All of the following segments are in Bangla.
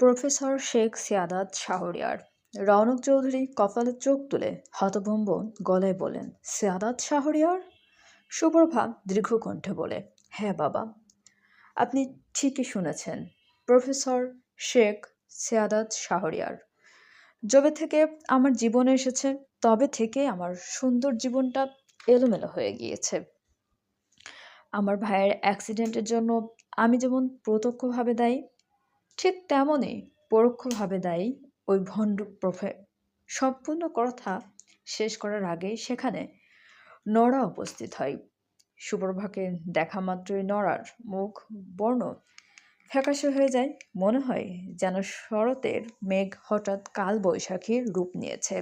প্রফেসর শেখ সিয়াদাত শাহরিয়ার। রওনক চৌধুরী কপালে চোখ তুলে হতভম্ব গলায় বলেন, সিয়াদাত শাহরিয়ার? সুপ্রভা দীর্ঘকণ্ঠে বলে, হ্যাঁ বাবা, আপনি ঠিকই শুনেছেন, প্রফেসর শেখ সিয়াদাত শাহরিয়ার। যবে থেকে আমার জীবনে এসেছে তবে থেকে আমার সুন্দর জীবনটা এলোমেলো হয়ে গিয়েছে। আমার ভাইয়ের অ্যাক্সিডেন্টের জন্য আমি যেমন প্রত্যক্ষভাবে দায়ী, ঠিক তেমনই পরোক্ষভাবে দায়ী ওই ভণ্ড সম্পূর্ণ কথা শেষ করার আগেই সেখানে নড়া উপস্থিত হয়। সুপ্রভাকে দেখা মাত্রই নড়ার মুখ বর্ণ ফ্যাকাশে হয়ে যায়। মনে হয় যেন শরতের মেঘ হঠাৎ কাল বৈশাখীর রূপ নিয়েছে।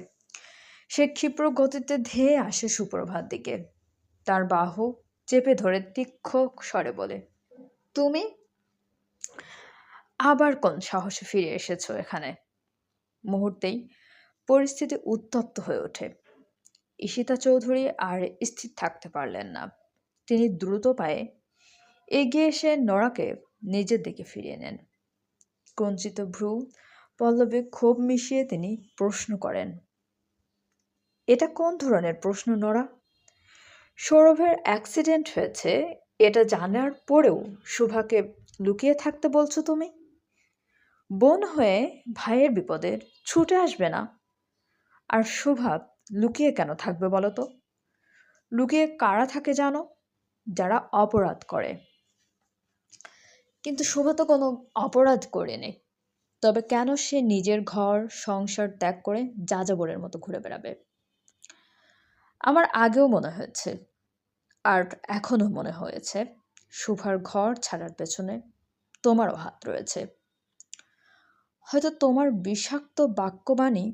সে ক্ষিপ্র গতিতে ধেয়ে আসে সুপ্রভার দিকে, তার বাহু চেপে ধরে তীক্ষ্ণ স্বরে বলে, তুমি আবার কোন সাহসে ফিরে এসেছো এখানে? মুহূর্তেই পরিস্থিতি উত্তপ্ত হয়ে ওঠে। ঈশিতা চৌধুরী আর স্থির থাকতে পারলেন না। তিনি দ্রুত পায়ে এগিয়ে এসে নড়াকে নিজের দিকে ফিরিয়ে নেন। কঞ্চিত ভ্রু পল্লবে ক্ষোভ মিশিয়ে তিনি প্রশ্ন করেন, এটা কোন ধরনের প্রশ্ন নড়া? সৌরভের অ্যাক্সিডেন্ট হয়েছে এটা জানার পরেও শুভাকে লুকিয়ে থাকতে বলছো তুমি? বোন হয়ে ভাইয়ের বিপদে ছুটে আসবে না? আর শুভা লুকিয়ে কেন থাকবে বলো তো? লুকিয়ে কারা থাকে জানো? যারা অপরাধ করে। কিন্তু শুভা তো কোনো অপরাধ করেনি, তবে কেন সে নিজের ঘর সংসার ত্যাগ করে যাযাবরের মতো ঘুরে বেড়াবে? আমার আগেও মনে হয়েছে, আর এখনো মনে হয়েছে, শুভার ঘর ছাড়ার পেছনে তোমারও হাত রয়েছে। হয়তো তোমার বিষাক্ত বাক্যবাণী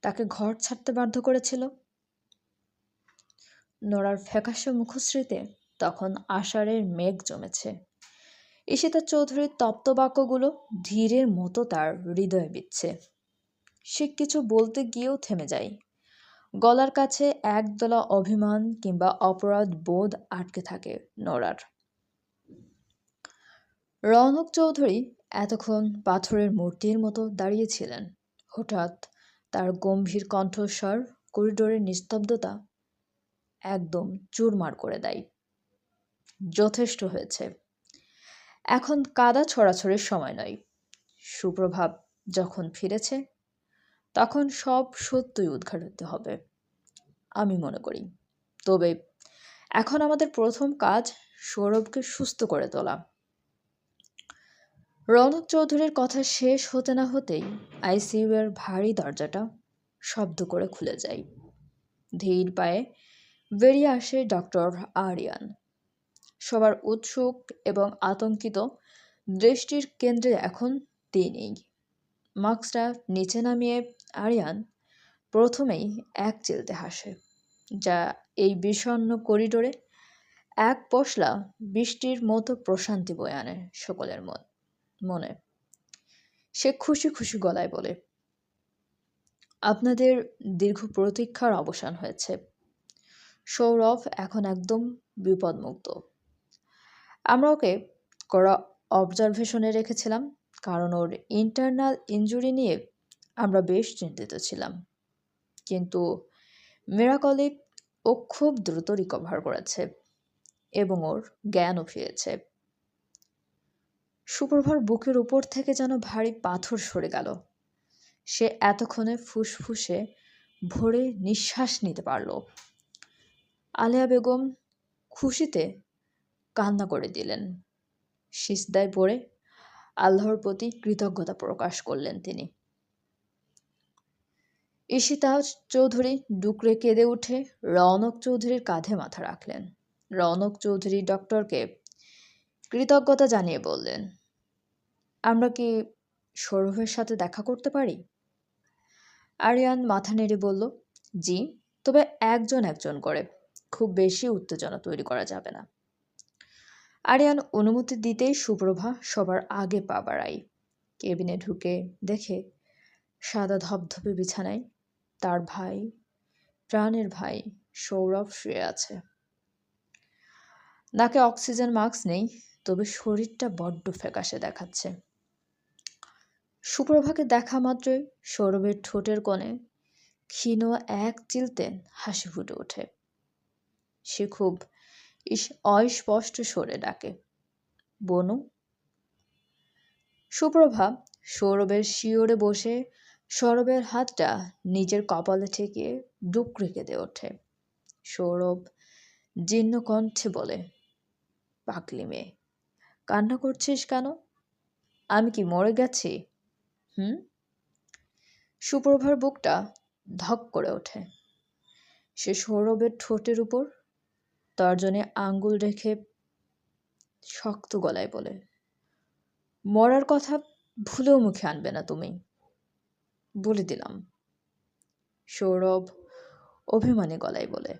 তাকে ঘর ছাড়তে বাধ্য করেছিল। নোরার ফ্যাকাশে মুখশ্রীতে তখন আষাঢ়ের মেঘ জমেছে। ঈশিতা চৌধুরীর তপ্ত বাক্যগুলো ধীরের মতো তার হৃদয়ে বিচ্ছে। সে কিছু বলতে গিয়েও থেমে যায়। গলার কাছে একদলা অভিমান কিংবা অপরাধ বোধ আটকে থাকে নোরার। রওনক চৌধুরী এতক্ষণ পাথরের মূর্তির মতো দাঁড়িয়েছিলেন। হঠাৎ তার গম্ভীর কণ্ঠস্বর করিডোরের নিস্তব্ধতা একদম চুরমার করে দেয়। যথেষ্ট হয়েছে, এখন কাদা ছড়াছড়ির সময় নয়। সুপ্রভাব যখন ফিরেছে তখন সব সত্যই উদ্ঘাটিত হবে আমি মনে করি। তবে এখন আমাদের প্রথম কাজ সৌরভকে সুস্থ করে তোলা। রওনক চৌধুরীর কথা শেষ হতে না হতেই আইসিইউ এর ভারী দরজাটা শব্দ করে খুলে যায়। ধীর পায়ে বেরিয়ে আসে ডক্টর আরিয়ান। সবার উৎসুক এবং আতঙ্কিত দৃষ্টির কেন্দ্রে এখন তিনিই। মাস্কটা নিচে নামিয়ে আরিয়ান প্রথমেই এক চিলতে হাসে, যা এই বিষণ্ণ করিডোরে এক পশলা বৃষ্টির মতো প্রশান্তি বয়ে আনে সকলের মনে। সে খুশি খুশি গলায় বলে, আপনাদের দীর্ঘ প্রতীক্ষার অবসান হয়েছে। সৌরভ এখন একদম বিপদমুক্ত। আমরা ওকে কড়া অবজারভেশনে রেখেছিলাম, কারণ ওর ইন্টারনাল ইনজুরি নিয়ে আমরা বেশ চিন্তিত ছিলাম। কিন্তু মিরাকলে ও খুব দ্রুত রিকভার করেছে এবং ওর জ্ঞানও ফিরেছে। সুপ্রভার বুকের উপর থেকে যেন ভারী পাথর সরে গেল। সে এতক্ষণে ফুসফুসে ভরে নিঃশ্বাস নিতে পারল। আলেয়া বেগম খুশিতে কান্না করে দিলেন। সিজদায় পড়ে আল্লাহর প্রতি কৃতজ্ঞতা প্রকাশ করলেন তিনি। ঈশিতা চৌধুরী ডুকরে কেঁদে উঠে রওনক চৌধুরীর কাঁধে মাথা রাখলেন। রওনক চৌধুরী ডক্টরকে কৃতজ্ঞতা জানিয়ে বললেন, আমরা কি সৌরভের সাথে দেখা করতে পারি? আরিয়ান মাথা নেড়ে বলল, জি, তবে একজন একজন করে, খুব বেশি উত্তেজনা তৈরি করা যাবে না। আরিয়ান অনুমতি দিতেই সুপ্রভা সবার আগে পা বাড়ায়। কেবিনে ঢুকে দেখে সাদা ধবধবে বিছানায় তার ভাই, প্রাণের ভাই সৌরভ শুয়ে আছে। নাকে অক্সিজেন মাস্ক নেই, তবে শরীরটা বড্ড ফ্যাকাশে দেখাচ্ছে। সুপ্রভাকে দেখা মাত্রই সৌরভের ঠোঁটের কোণে ক্ষীণ এক চিলতে হাসি ফুটে ওঠে। সে খুব অস্পষ্ট স্বরে ডাকে, বনু। সুপ্রভা সৌরভের শিয়রে বসে সৌরভের হাতটা নিজের কপালে ঠেকিয়ে ডুকরে কেঁদে ওঠে। সৌরভ জীর্ণ কণ্ঠে বলে, পাগলি মেয়ে, কান্না করছিস কেন? আমি কি মরে গেছি? হুম? সুপ্রভার বুকটা ধক করে ওঠে। সে সৌরভের ঠোঁটের উপর তর্জনে আঙ্গুল রেখে শক্ত গলায় বলে, মরার কথা ভুলেও মুখে আনবে না তুমি, বলে দিলাম। সৌরভ অভিমানী গলায় বলে,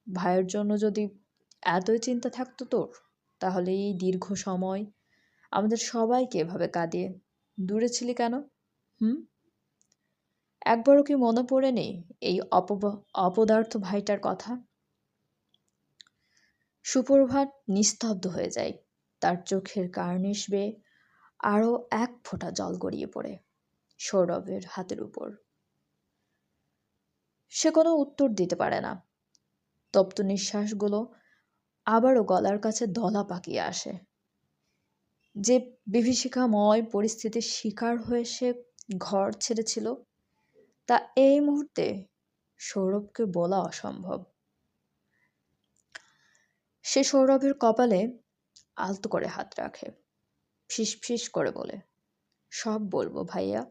ভাইয়ের জন্য যদি এতই চিন্তা থাকতো তোর, তাহলে এই দীর্ঘ সময় আমাদের সবাইকে এভাবে কাঁদিয়ে দূরে ছিলি কেন? হুম? একবারও কি মনে পড়ে নেই এই অপদার্থ ভাইটার কথা? সুপ্রভাত নিস্তব্ধ হয়ে যায়। তার চোখের কার্নিশ বেয়ে আরও এক ফোঁটা জল গড়িয়ে পড়ে সৌরভের হাতের উপর। সে কোনো উত্তর দিতে পারে না। তপ্ত নিঃশ্বাসগুলো আবারও গলার কাছে দলা পাকিয়ে আসে। যে বিভীষিকাময় পরিস্থিতির শিকার হয়ে সে ঘর ছেড়েছিল, তা এই মুহূর্তে সৌরভকে বলা অসম্ভব। সে সৌরভের কপালে আলতো করে হাত রাখে, ফিস ফিস করে বলে, সব বলবো ভাইয়া,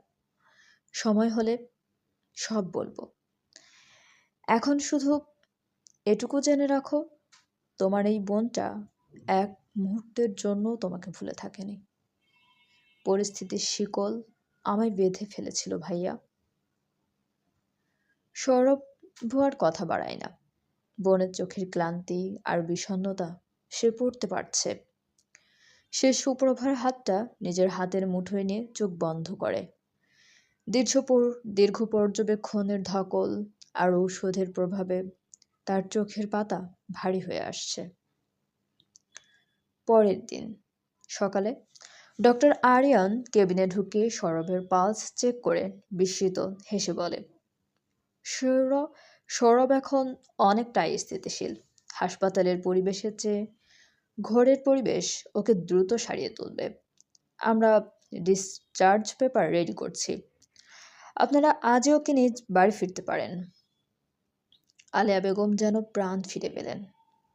সময় হলে সব বলবো। এখন শুধু এটুকু জেনে রাখো, তোমার এই বোনটা এক মুহূর্তের জন্য তোমাকে ভুলে থাকেনি। পরিস্থিতির শিকল আমায় বেঁধে ফেলেছিল ভাইয়া। সৌরভ ভুয়ার কথা বাড়ায় না। বোনের চোখের ক্লান্তি আর বিষণ্ণতা সে পড়তে পারছে। সে সুপ্রভার হাতটা নিজের হাতের মুঠোয় নিয়ে চোখ বন্ধ করে। দীর্ঘ পর্যবেক্ষণের ধকল আর ঔষধের প্রভাবে তার চোখের পাতা ভারী হয়ে আসছে। পরের দিন সকালে ডক্টর আরিয়ান কেবিনে ঢুকে সৌরভের পালস চেক করে বিস্মিত হেসে বলে, সৌরভ এখন অনেকটাই স্থিতিশীল। হাসপাতালের পরিবেশের চেয়ে ঘরের পরিবেশ ওকে দ্রুত সারিয়ে তুলবে। আমরা ডিসচার্জ পেপার রেডি করছি। আপনারা আজই ওকে নিজ বাড়ি ফিরতে পারেন। আলিয়া বেগম যেন প্রাণ ফিরে পেলেন।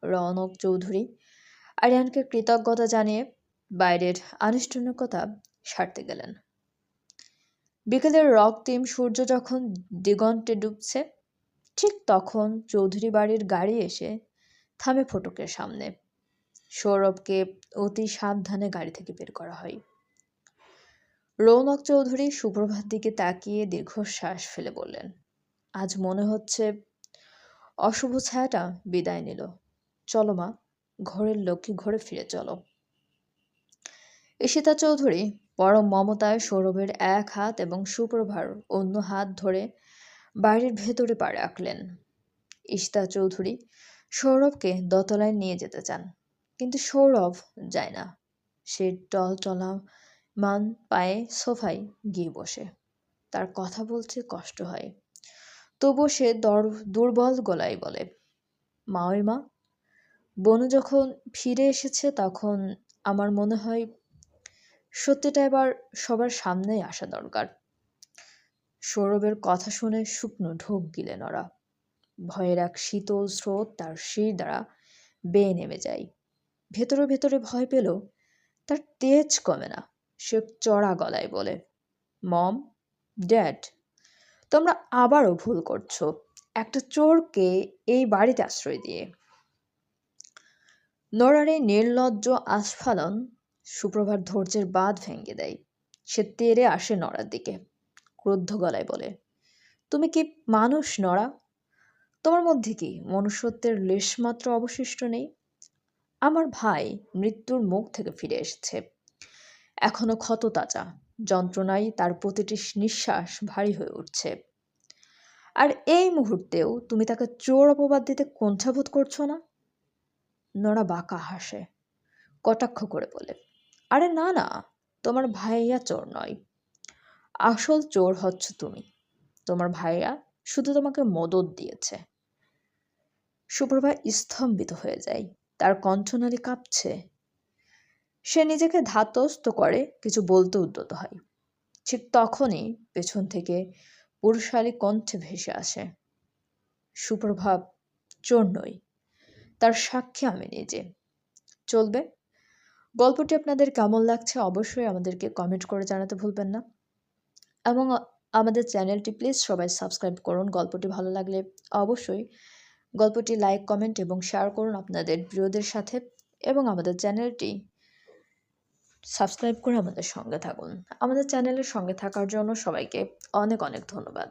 রওনক চৌধুরী আরিয়ানকে কৃতজ্ঞতা জানিয়ে বাইরের আনুষ্ঠানিকতা সারতে গেলেন। বিকেলের রক্তিম সূর্য যখন দিগন্তে ডুবছে, ঠিক তখন চৌধুরী বাড়ির গাড়ি এসে থামে ফটকের সামনে। সৌরভকে অতি সাবধানে গাড়ি থেকে বের করা হয়। রৌনক চৌধুরী সুপ্রভার দিকে তাকিয়ে দীর্ঘশ্বাস ফেলে বললেন, আজ মনে হচ্ছে অশুভ ছায়াটা বিদায় নিল। চলো মা, ঘরের লক্ষ্মী ঘরে ফিরে চলো। ঈশিতা চৌধুরী পরম মমতায় সৌরভের এক হাত এবং সুপ্রভার অন্য হাত ধরে বাড়ির ভেতরে পা রাখলেন। ঈশিতা চৌধুরী সৌরভকে দোতলায় নিয়ে যেতে চান, কিন্তু সৌরভ যায় না। সে মান পায়ে সোফায় গিয়ে বসে। তার কথা বলতে কষ্ট হয়, তবুও সে দুর্বল গলায় বলে, মা, ওই মা, বনু যখন ফিরে এসেছে তখন আমার মনে হয় সত্যিটা এবার সবার সামনেই আসা দরকার। সৌরভের কথা শুনে শুকনো ঢোক গিলেন ওরা। ভয়ের এক শীতল স্রোত তার শির দ্বারা বেয়ে নেমে যায়। ভেতরে ভেতরে ভয় পেল, তার তেজ কমে না। সে চড়া গলায় বলে, মম, ড্যাড, তোমরা আবারও ভুল করছো একটা চোরকে এই বাড়িতে আশ্রয় দিয়ে। নোরার এই নির্লজ্জ আস্ফালন সুপ্রভার ধৈর্যের বাঁধ ভেঙে দেয়। সে তেড়ে আসে নড়ার দিকে, ক্রুদ্ধ গলায় বলে, তুমি কি মানুষ নড়া? তোমার মধ্যে কি মনুষ্যত্বের লেশমাত্র অবশিষ্ট নেই? আমার ভাই মৃত্যুর মুখ থেকে ফিরে এসেছে, এখনো ক্ষত তাজা, যন্ত্রণায় তার প্রতিটি নিঃশ্বাস ভারী হয়ে উঠছে। আর এই মুহূর্তেও তুমি তাকে চোর অপবাদ দিতে কুণ্ঠাবোধ করছো না? নড়া বাঁকা হাসে, কটাক্ষ করে বলে, আরে না না, তোমার ভাইয়া চোর নয়। আসল চোর হচ্ছ তুমি। তোমার ভাইয়া শুধু তোমাকে মদত দিয়েছে। সুপ্রভা স্তম্ভিত হয়ে যায়, তার কণ্ঠনালী কাঁপছে। সে নিজেকে ধাতস্থ করে কিছু বলতে উদ্যত হয়। ঠিক তখনই পেছন থেকে পুরুষালী কণ্ঠে ভেসে আসে, সুপ্রভাব চোর নই, তার সাক্ষী আমি নিজে। চলবে? গল্পটি আপনাদের কেমন লাগছে অবশ্যই আমাদেরকে কমেন্ট করে জানাতে ভুলবেন না, এবং আমাদের চ্যানেলটি প্লিজ সবাই সাবস্ক্রাইব করুন। গল্পটি ভালো লাগলে অবশ্যই গল্পটি লাইক, কমেন্ট এবং শেয়ার করুন আপনাদের প্রিয়দের সাথে, এবং আমাদের চ্যানেলটি সাবস্ক্রাইব করে আমাদের সঙ্গে থাকুন। আমাদের চ্যানেলের সঙ্গে থাকার জন্য সবাইকে অনেক অনেক ধন্যবাদ।